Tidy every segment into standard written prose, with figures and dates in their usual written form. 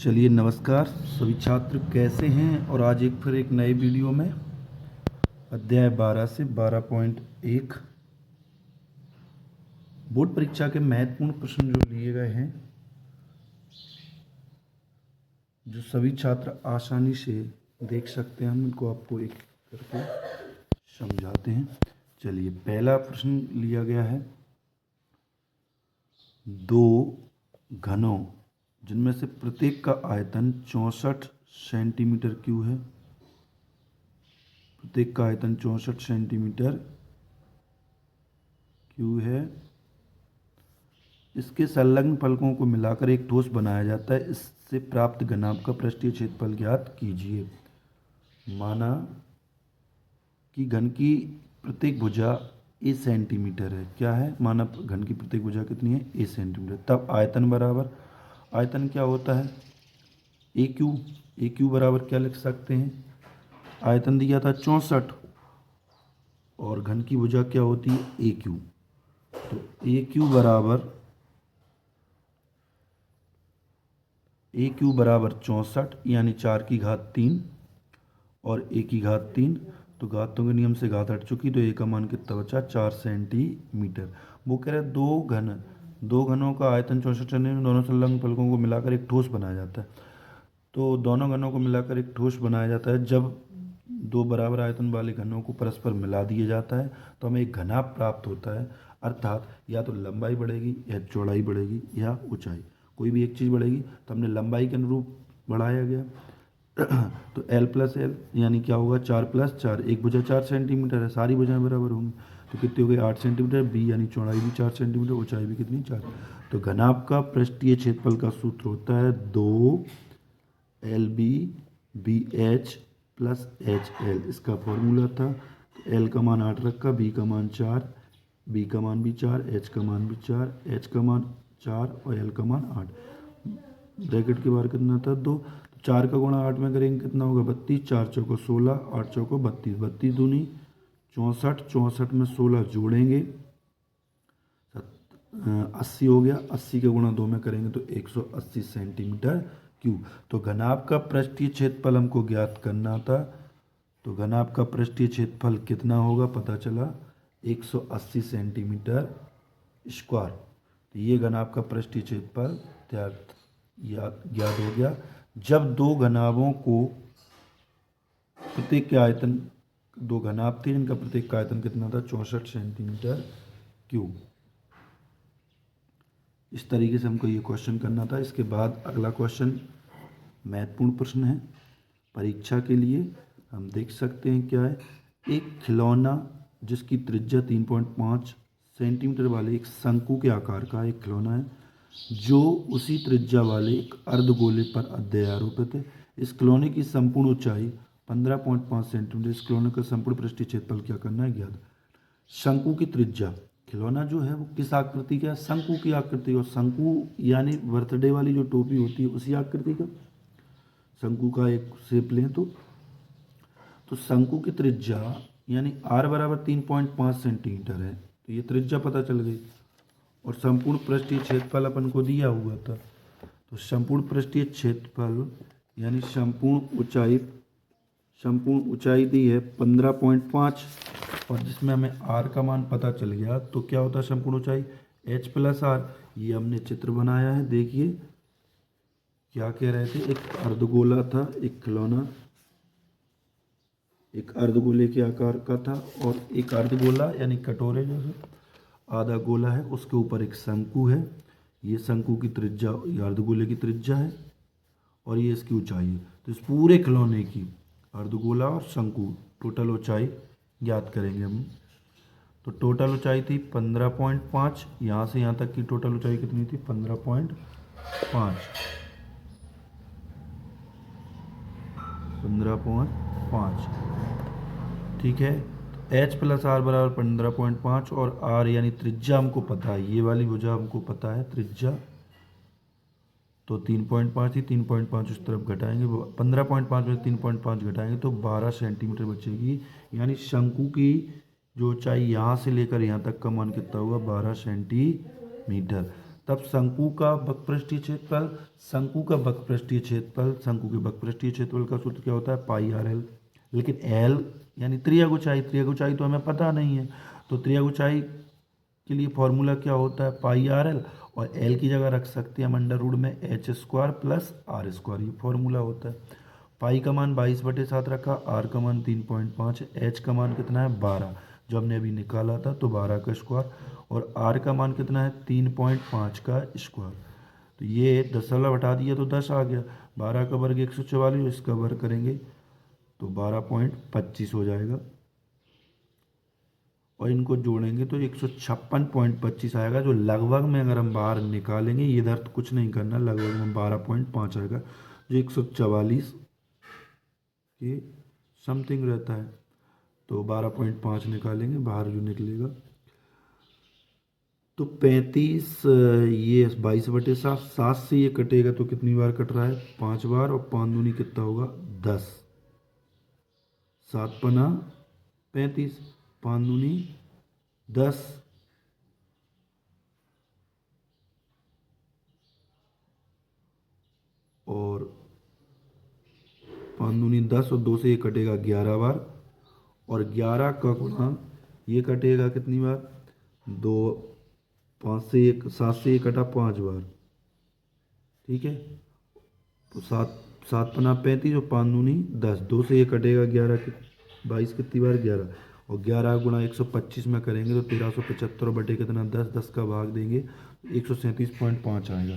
चलिए नमस्कार सभी छात्र कैसे हैं। और आज फिर एक नए वीडियो में अध्याय 12 से 12.1 बोर्ड परीक्षा के महत्वपूर्ण प्रश्न जो लिए गए हैं, जो सभी छात्र आसानी से देख सकते हैं, हम इनको आपको एक करके समझाते हैं। चलिए, पहला प्रश्न लिया गया है, दो घनों जिनमें से प्रत्येक का आयतन 64 सेंटीमीटर क्यूब है। प्रत्येक का आयतन 64 सेंटीमीटर क्यूब है। इसके संलग्न फलकों को मिलाकर एक ठोस बनाया जाता है। इससे प्राप्त घनाभ का पृष्ठीय क्षेत्रफल ज्ञात कीजिए। माना कि घन की प्रत्येक भुजा ए सेंटीमीटर है। क्या है? माना घन की प्रत्येक भुजा कितनी है? ए सेंटीमीटर। तब आयतन बराबर, आयतन क्या होता है? ए क्यू। ए क्यू बराबर क्या लिख सकते हैं? आयतन दिया था 64 और घन की भुजा क्या होती है? ए क्यू। तो ए क्यू बराबर 64 यानी 4 की घात 3 और ए की घात 3। तो घातों के नियम से घात हट चुकी, तो ए का मान कितना बचा? 4 सेंटीमीटर। वो कह रहे दो घनों का आयतन 64 सेंटीमीटर, दोनों संलग्न फलकों को मिलाकर एक ठोस बनाया जाता है। तो दोनों घनों को मिलाकर एक ठोस बनाया जाता है। जब दो बराबर आयतन वाले घनों को परस्पर मिला दिया जाता है तो हमें एक घनाभ प्राप्त होता है। अर्थात या तो लंबाई बढ़ेगी या चौड़ाई बढ़ेगी या ऊंचाई, कोई भी एक चीज़ बढ़ेगी। तो हमने लंबाई के अनुरूप बढ़ाया गया तो L प्लस एल यानी क्या होगा? 4 प्लस 4। एक भुजा 4 सेंटीमीटर है, सारी भुजाएं बराबर होंगी, तो कितनी हो गई? 8 सेंटीमीटर। बी यानी चौड़ाई भी 4 सेंटीमीटर, ऊंचाई भी कितनी? 4। तो घनाभ का पृष्ठीय क्षेत्रफल का सूत्र होता है 2LB/BH प्लस HL। इसका फॉर्मूला था, L का मान 8 रखा, B का मान 4, B का मान भी 4, H का मान भी 4, H का मान 4 और L का मान 8। ब्रैकेट के बाहर कितना था? 2। तो 4 का गुणा 8 में करेंगे कितना होगा? 32। 4 चौको 16, 8 चौको 32, 32 दूनी 64, 64 में 16 जोड़ेंगे 80 हो गया। 80 का गुणा 2 में करेंगे तो 180 सेंटीमीटर क्यूब। तो घनाभ का पृष्ठीय क्षेत्रफल हमको ज्ञात करना था। तो घनाभ का पृष्ठीय क्षेत्रफल कितना होगा? पता चला 180 सेंटीमीटर स्क्वायर। तो ये घनाभ का पृष्ठीय क्षेत्रफल ज्ञात हो गया। जब दो घनाभों को प्रत्येक के आयतन, दो घनाभ थे जिनका प्रत्येक का आयतन कितना था? 64 सेंटीमीटर क्यूब। इस तरीके से हमको ये क्वेश्चन करना था। इसके बाद अगला क्वेश्चन महत्वपूर्ण प्रश्न है परीक्षा के लिए। हम देख सकते हैं क्या है। एक खिलौना जिसकी त्रिज्या 3.5 सेंटीमीटर वाले एक शंकु के आकार का एक खिलौना है, जो उसी त्रिज्या वाले एक अर्धगोले पर अध्यारोपित है। इस खिलौने की संपूर्ण ऊंचाई 15.5 सेंटीमीटर। इस खिलौने का संपूर्ण पृष्ठीय क्षेत्रफल क्या करना है? ज्ञात। शंकु की त्रिज्या, खिलौना जो है वो किस आकृति का? शंकु की आकृति। और शंकु यानी बर्थडे वाली जो टोपी होती है उसी आकृति का शंकु का एक शेप लें तो शंकु की त्रिज्या यानी r बराबर 3.5 सेंटीमीटर है। तो ये त्रिज्या पता चल गई और संपूर्ण पृष्ठीय क्षेत्रफल अपन को दिया हुआ था। तो संपूर्ण पृष्ठीय क्षेत्रफल यानी संपूर्ण ऊंचाई दी है 15.5 और जिसमें हमें r का मान पता चल गया। तो क्या होता है संपूर्ण ऊंचाई? h plus r। ये हमने चित्र बनाया है, देखिए क्या कह रहे थे। एक अर्धगोला था, एक खिलौना एक अर्धगोले के आकार का था और एक अर्धगोला यानी कटोरे जैसे आधा गोला है, उसके ऊपर एक शंकु है। ये शंकु की त्रिज्या, ये अर्धगोले की त्रिज्या है और ये इसकी ऊंचाई है। तो इस पूरे खिलौने की अर्धगोला और शंकु टोटल ऊंचाई ज्ञात करेंगे हम। तो टोटल ऊंचाई थी 15.5। यहाँ से यहाँ तक की टोटल ऊंचाई कितनी थी? 15.5। 15.5, ठीक है। h प्लस आर बराबर 15.5 और r यानी त्रिज्या हमको पता है, ये वाली भुजा हमको पता है त्रिज्या। तो 3.5 थी, 3.5 उस तरफ घटाएंगे, 15.5 में 3.5 घटाएंगे तो 12 सेंटीमीटर बचेगी। यानी शंकु की जो ऊंचाई यहाँ से लेकर यहाँ तक का मान कितना होगा? 12 सेंटीमीटर। तब शंकु का वक्रपृष्ठीय क्षेत्रफल, शंकु के वक्रपृष्ठीय क्षेत्रफल का सूत्र क्या होता है, पाई आर एल। लेकिन एल यानी त्रिज्या ऊंचाई तो हमें पता नहीं है, तो त्रिज्या ऊंचाई के लिए फॉर्मूला क्या होता है, पाई आर एल, और एल की जगह रख सकते हैं हम अंडर रूट में H square plus R square, ये फॉर्मूला होता है। पाई का मान 22/7 रखा, आर का मान 3.5 है, एच का मान कितना है 12 जो हमने अभी निकाला था, तो 12 का स्क्वायर, और आर का मान कितना है 3.5 का स्क्वायर। तो ये 10 हटा दिया तो 10 आ गया, 12 का वर्ग 144, इसका वर्ग करेंगे तो 12.25 हो जाएगा, और इनको जोड़ेंगे तो 156.25 आएगा, जो लगभग में अगर हम बाहर निकालेंगे, ये इधर तो कुछ नहीं करना, लगभग में 12.5 आएगा, जो 144 के समथिंग रहता है। तो 12.5 निकालेंगे, बाहर जो निकलेगा तो 35, ये 22/7, 7 से ये कटेगा तो कितनी बार कट रहा है, 5 बार, और 5 दूनी कितना होगा 10, 7 पना 35, 5 दूनी 10, और 5 दूनी 10, और 2 से ये कटेगा 11 बार, और 11 का गुणा ये कटेगा कितनी बार, 2, 5 से 1, 7 से 1 कटा 5 बार, ठीक है, तो 7, 7 पना 35, और 5 दूनी 10, 2 से ये कटेगा 11, 22 कितनी बार 11, और 11 गुणा 125 में करेंगे तो 1375 बटे कितना 10, 10 का भाग देंगे 137.5 आएगा,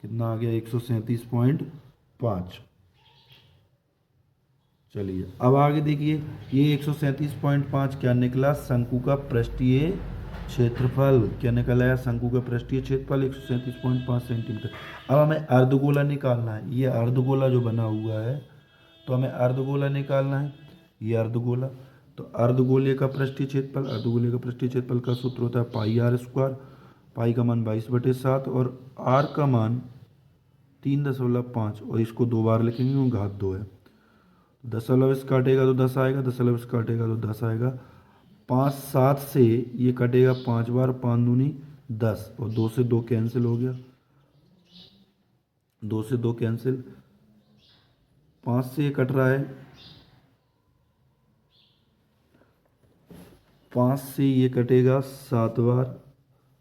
कितना आ गया 137.5। चलिए अब आगे देखिए, ये 137.5 क्या निकला, शंकु का पृष्ठीय क्षेत्रफल क्या निकला है, शंकु का पृष्ठीय क्षेत्रफल 137.5 सेंटीमीटर। अब हमें अर्धगोला निकालना है, ये अर्धगोला जो बना हुआ है, तो हमें अर्धगोला निकालना है, ये अर्धगोला, तो अर्धगोले का पृष्ठीय क्षेत्रफल का सूत्र होता है पाई आर स्क्वायर, पाई का मान 22/7 और आर का मान 3.5, और इसको 2 बार लिखेंगे क्योंकि घात 2 है, 10 काटेगा तो 10 आएगा, 10 काटेगा तो 10 आएगा, 5 7 से ये कटेगा 5 बार, 5 दूनी 10, और 2 से 2 कैंसिल हो गया, 2 से 2 कैंसिल, 5 से ये कट रहा है, 5 से ये कटेगा 7 बार,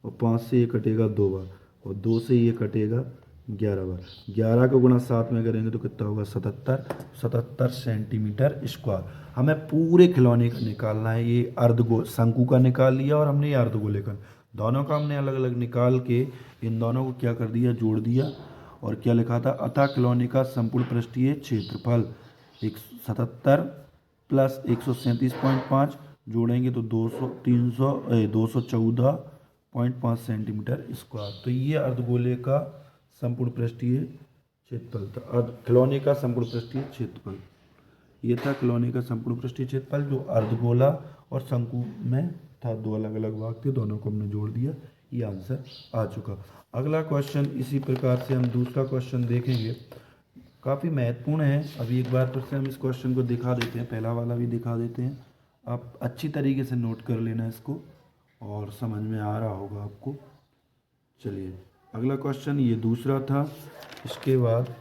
और 5 से ये कटेगा 2 बार, और 2 से ये कटेगा 11 बार, 11 का गुणा 7 में करेंगे तो कितना होगा 77 सेंटीमीटर स्क्वायर। हमें पूरे खिलौने का निकालना है, ये शंकु का निकाल लिया और हमने ये अर्धगोले का, दोनों का हमने अलग अलग निकाल के इन दोनों को क्या कर दिया, जोड़ दिया, और क्या लिखा था, अतः खिलौने का संपूर्ण पृष्ठीय क्षेत्रफल 177 प्लस 137.5 जोड़ेंगे तो 214.5 सेंटीमीटर स्क्वायर। तो ये अर्धगोले का संपूर्ण पृष्ठीय क्षेत्रफल था, खिलौने का संपूर्ण पृष्ठीय क्षेत्रफल, ये था खिलौने का संपूर्ण पृष्ठीय क्षेत्रफल जो अर्धगोला और शंकु में था, 2 अलग अलग भाग थे, दोनों को हमने जोड़ दिया, ये आंसर आ चुका। अगला क्वेश्चन इसी प्रकार से हम दूसरा क्वेश्चन देखेंगे, काफ़ी महत्वपूर्ण है। अभी एक बार फिर से हम इस क्वेश्चन को दिखा देते हैं, पहला वाला भी दिखा देते हैं, आप अच्छी तरीके से नोट कर लेना इसको और समझ में आ रहा होगा आपको। चलिए अगला क्वेश्चन ये दूसरा था, इसके बाद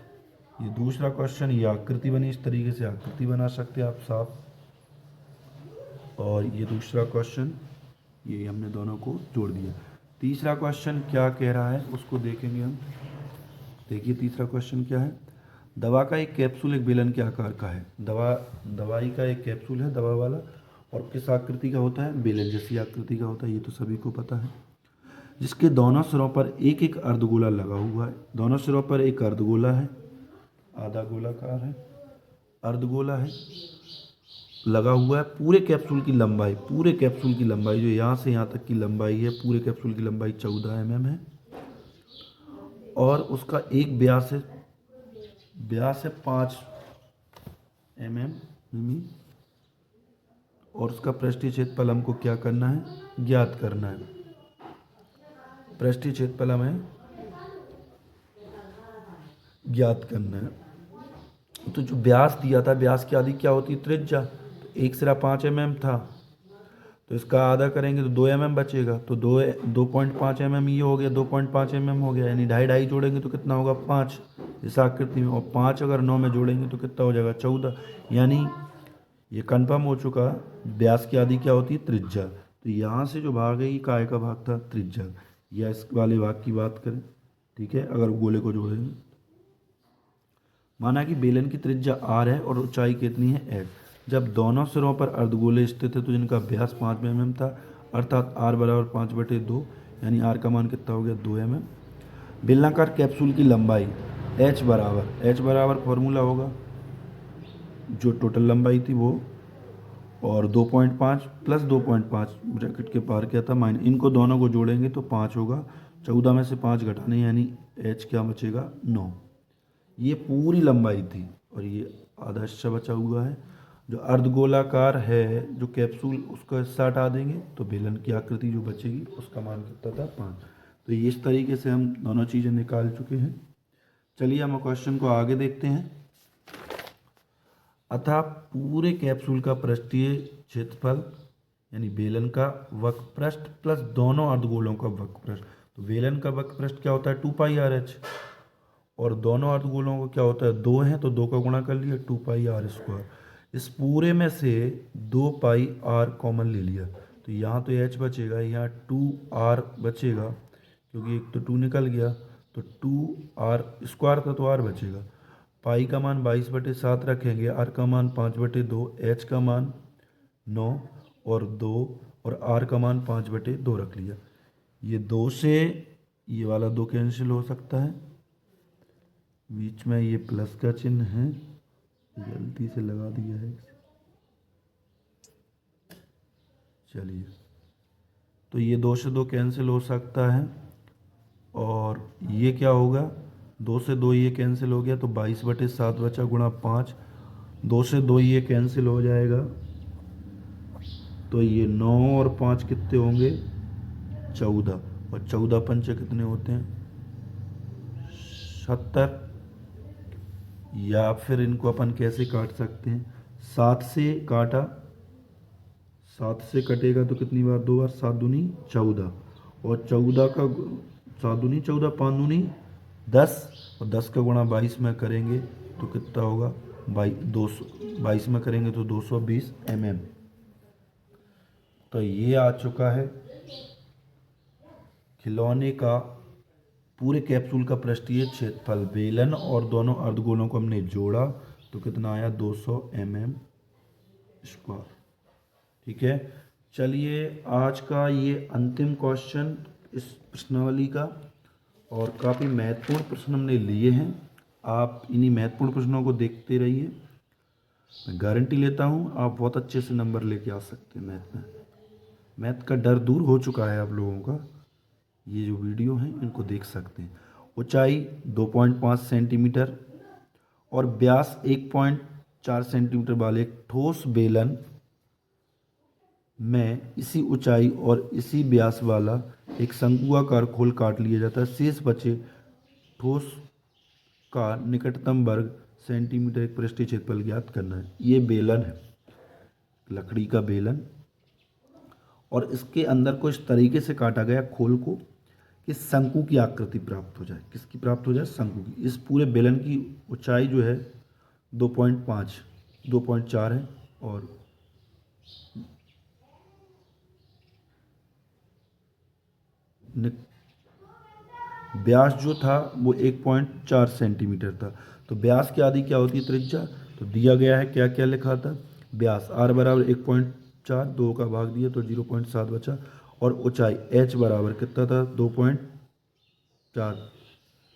ये दूसरा क्वेश्चन, ये आकृति बनी, इस तरीके से आकृति बना सकते हैं आप साफ, और ये दूसरा क्वेश्चन, ये हमने दोनों को जोड़ दिया। तीसरा क्वेश्चन क्या कह रहा है उसको देखेंगे हम। देखिए तीसरा क्वेश्चन क्या है, दवा का एक कैप्सूल एक बेलन के आकार का है, दवाई का एक कैप्सूल है दवा वाला, और किस आकृति का होता है, बेलन जैसी आकृति का होता है, ये तो सभी को पता है, जिसके दोनों सिरों पर एक एक अर्धगोला लगा हुआ है, दोनों सिरों पर एक अर्धगोला है, आधा गोलाकार है, अर्धगोला है लगा हुआ है, पूरे कैप्सूल की लंबाई जो यहाँ से यहाँ तक की लंबाई है, पूरे कैप्सूल की लंबाई 14 mm है, और उसका एक व्यास है 5 mm, और उसका पृष्ठीय क्षेत्रफल हमको क्या करना है, ज्ञात करना है, पृष्ठीय क्षेत्रफल हमें ज्ञात करना है। तो जो व्यास दिया था, व्यास की आदि क्या होती है, त्रिज्या, तो एक सिरा 5 mm था, तो इसका आधा करेंगे तो 2 mm बचेगा, तो 2.5 mm ये हो गया, 2.5 mm हो गया, यानी ढाई ढाई जोड़ेंगे तो कितना होगा 5 इस आकृति में, और 5 अगर 9 में जोड़ेंगे तो कितना हो जाएगा 14। यानी ये कन्फर्म हो चुका, व्यास की आधी क्या होती है त्रिज्या। तो यहाँ से जो भाग है ये काय का भाग था त्रिज्या, या इस वाले भाग की बात करें, ठीक है, अगर गोले को जोड़ेंगे। माना कि बेलन की त्रिज्या r है और ऊंचाई कितनी है h। जब दोनों सिरों पर अर्धगोले स्थित है तो जिनका व्यास 5 mm था, अर्थात r बराबर 5/2, यानी r का मान कितना हो गया 2 mm। बेलनाकार कैप्सूल की लंबाई h बराबर फॉर्मूला होगा जो टोटल लंबाई थी वो, और 2.5 प्लस 2.5 ब्रैकेट के पार क्या था माइनस, इनको दोनों को जोड़ेंगे तो 5 होगा, 14 में से 5 घटाने यानी h क्या बचेगा 9। ये पूरी लंबाई थी, और ये आधा हिस्सा बचा हुआ है जो अर्धगोलाकार है जो कैप्सूल, उसका हिस्सा हटा देंगे तो बेलन की आकृति जो बचेगी उसका मान कितना था 5। तो ये इस तरीके से हम दोनों चीज़ें निकाल चुके हैं। चलिए हम क्वेश्चन को आगे देखते हैं। अतः पूरे कैप्सूल का पृष्ठीय क्षेत्रफल यानी बेलन का वक्र पृष्ठ प्लस दोनों अर्धगोलों का वक्र पृष्ठ, तो बेलन का वक्र पृष्ठ क्या होता है 2πr/h, और दोनों अर्धगोलों का क्या होता है 2 है तो 2 का गुणा कर लिया 2πr²। इस पूरे में से 2πr कॉमन ले लिया तो यहाँ तो h बचेगा, यहाँ 2r बचेगा क्योंकि एक तो 2 निकल गया, तो 2r² था तो r बचेगा। पाई का मान 22/7 रखेंगे, r का मान 5/2, h का मान 9 और 2 और r का मान 5/2 रख लिया। ये 2 से ये वाला 2 कैंसिल हो सकता है, बीच में ये प्लस का चिन्ह है गलती से लगा दिया है, चलिए तो ये 2 से 2 कैंसिल हो सकता है, और ये क्या होगा 2 से 2 ये कैंसिल हो गया तो 22/7 बचा गुणा 5, 2 से 2 ये कैंसिल हो जाएगा तो ये 9 और 5 कितने होंगे 14, और 14 पंचे कितने होते हैं 70, या फिर इनको अपन कैसे काट सकते हैं 7 से काटा, 7 से कटेगा तो कितनी बार 2 बार, 7 दूनी 14, और 14 का 7 दूनी 14, 5 दूनी 10, और 10 का गुणा 22 में करेंगे तो कितना होगा 22 में करेंगे तो 220 mm। तो ये आ चुका है खिलौने का पूरे कैप्सूल का पृष्ठीय क्षेत्रफल। बेलन और दोनों अर्धगोलों को हमने जोड़ा तो कितना आया 200 mm²। ठीक है, चलिए आज का ये अंतिम क्वेश्चन इस प्रश्नावली का, और काफ़ी महत्वपूर्ण प्रश्न हमने लिए हैं। आप इन्हीं महत्वपूर्ण प्रश्नों को देखते रहिए, मैं गारंटी लेता हूँ आप बहुत अच्छे से नंबर लेके आ सकते हैं मैथ में। मैथ का डर दूर हो चुका है आप लोगों का, ये जो वीडियो हैं इनको देख सकते हैं। ऊंचाई 2.5 सेंटीमीटर और व्यास 1.4 सेंटीमीटर वाले एक ठोस बेलन में इसी ऊंचाई और इसी व्यास वाला एक शंकुआकार खोल काट लिया जाता है। शेष बचे ठोस का निकटतम वर्ग सेंटीमीटर एक पृष्ठीय क्षेत्रफल ज्ञात करना है। ये बेलन है, लकड़ी का बेलन, और इसके अंदर को इस तरीके से काटा गया खोल को कि शंकु की आकृति प्राप्त हो जाए। किसकी प्राप्त हो जाए शंकु की। इस पूरे बेलन की ऊंचाई जो है 2.4 है, और व्यास जो था वो 1.4 सेंटीमीटर था। तो व्यास की आधी क्या होती है त्रिज्या, तो दिया गया है क्या क्या लिखा था व्यास r बराबर 1.4, 2 का भाग दिया तो 0.7 बचा, और ऊंचाई h बराबर कितना था 2.4,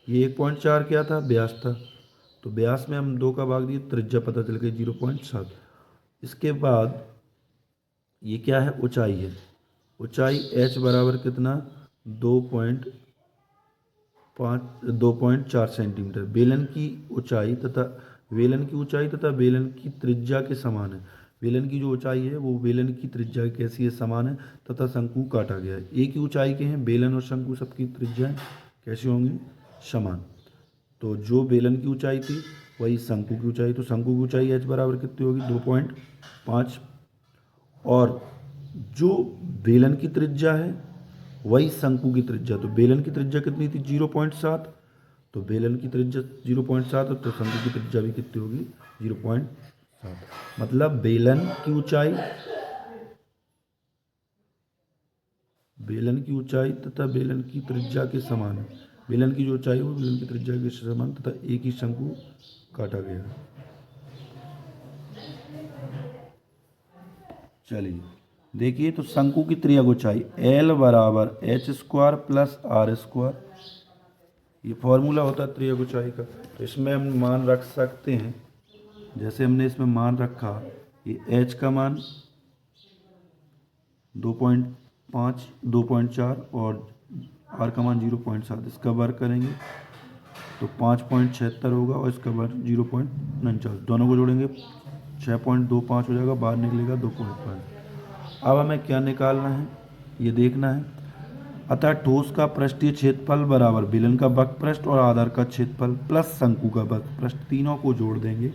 ये 1.4 क्या था व्यास था, तो व्यास में हम 2 का भाग दिए, त्रिज्या पता चल गई 0.7। इसके बाद ये क्या है ऊंचाई है, ऊंचाई h बराबर कितना 2.4 सेंटीमीटर। बेलन की ऊंचाई तथा बेलन की त्रिज्या के समान है। बेलन की जो ऊंचाई है वो बेलन की त्रिज्या कैसी है समान है, तथा शंकु काटा गया है। एक ही ऊंचाई के हैं बेलन और शंकु, सबकी त्रिज्याएं कैसी होंगी समान। तो जो बेलन की ऊंचाई थी वही शंकु की ऊंचाई, तो शंकु की ऊंचाई h बराबर कितनी होगी 2.5, और जो बेलन की त्रिज्या है वही शंकु की त्रिज्या। तो बेलन की त्रिज्या कितनी थी 0.7, तो बेलन की त्रिज्या 0.7 है, तो शंकु की त्रिज्या भी कितनी होगी 0.7। मतलब बेलन की ऊंचाई तथा बेलन की त्रिज्या के समान है। बेलन की जो ऊंचाई है वो बेलन की त्रिज्या के समान तथा एक ही शंकु काटा गया है। चलिए देखिए, तो शंकु की त्रिज्या ऊंचाई L बराबर h² प्लस r²। ये फॉर्मूला होता है त्रिज्या ऊंचाई का। तो इसमें हम मान रख सकते हैं, जैसे हमने इसमें मान रखा, ये h का मान 2.5 2.4 और r का मान 0.7, इसका वर्ग करेंगे तो 5.76 होगा और इसका वर्ग 0.94, दोनों को जोड़ेंगे 6.25 हो जाएगा, बाहर निकलेगा 2.5। अब हमें क्या निकालना है ये देखना है। अतः ठोस का पृष्ठीय क्षेत्रफल बराबर बेलन का वक्र पृष्ठ और आधार का क्षेत्रफल प्लस शंकु का वक्र पृष्ठ, तीनों को जोड़ देंगे।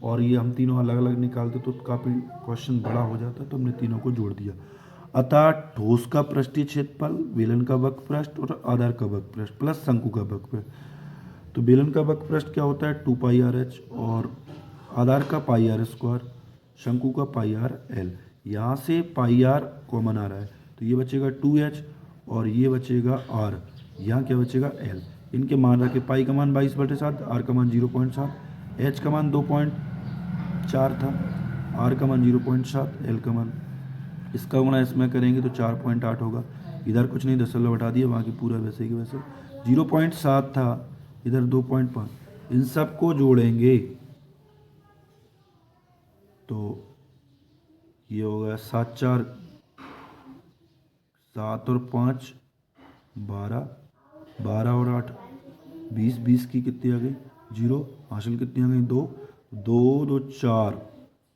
और ये हम तीनों अलग अलग निकालते तो काफ़ी क्वेश्चन बड़ा हो जाता, तो हमने तीनों को जोड़ दिया। अतः ठोस का पृष्ठीय क्षेत्रफल बेलन का वक्र पृष्ठ और आधार का वक्र पृष्ठ प्लस शंकु का वक्र पृष्ठ। तो बेलन का वक्र पृष्ठ क्या होता है 2πrh और आधार का πr², शंकु का πrl। यहाँ से πr कॉमन आ रहा है तो ये बचेगा 2h और ये बचेगा r, यहाँ क्या बचेगा l। इनके मान रखे, पाई का मान 22/7, r का मान 0.7, h का मान 2.4 था, r का मान 0.7, l का मान, इसका गुणा इसमें करेंगे तो 4.8 होगा। इधर कुछ नहीं, दशमलव हटा दिया, बाकी पूरा वैसे कि वैसे। 0.7 था, इधर 2.5, इन सब को जोड़ेंगे तो ये होगा 7 और 5 12, 12 और 8 20, 20 की कितनी आ गई 0, हासिल कितनी आ गई 2, 2 2 4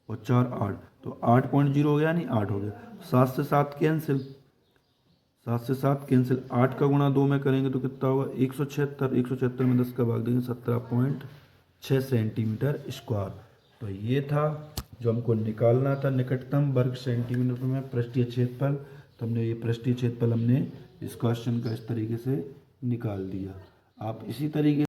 और 4 8, तो 8.0 हो गया, नहीं 8 हो गया। 7 से 7 कैंसिल, 7 से 7 कैंसिल, 8 का गुणा 2 में करेंगे तो कितना होगा 176, 176 में 10 का भाग देंगे 17.6 सेंटीमीटर स्क्वायर। तो ये था जो हमको निकालना था निकटतम वर्ग सेंटीमीटर में पृष्ठीय क्षेत्रफल। तो हमने ये पृष्ठीय क्षेत्रफल हमने इस क्वेश्चन का इस तरीके से निकाल दिया। आप इसी तरीके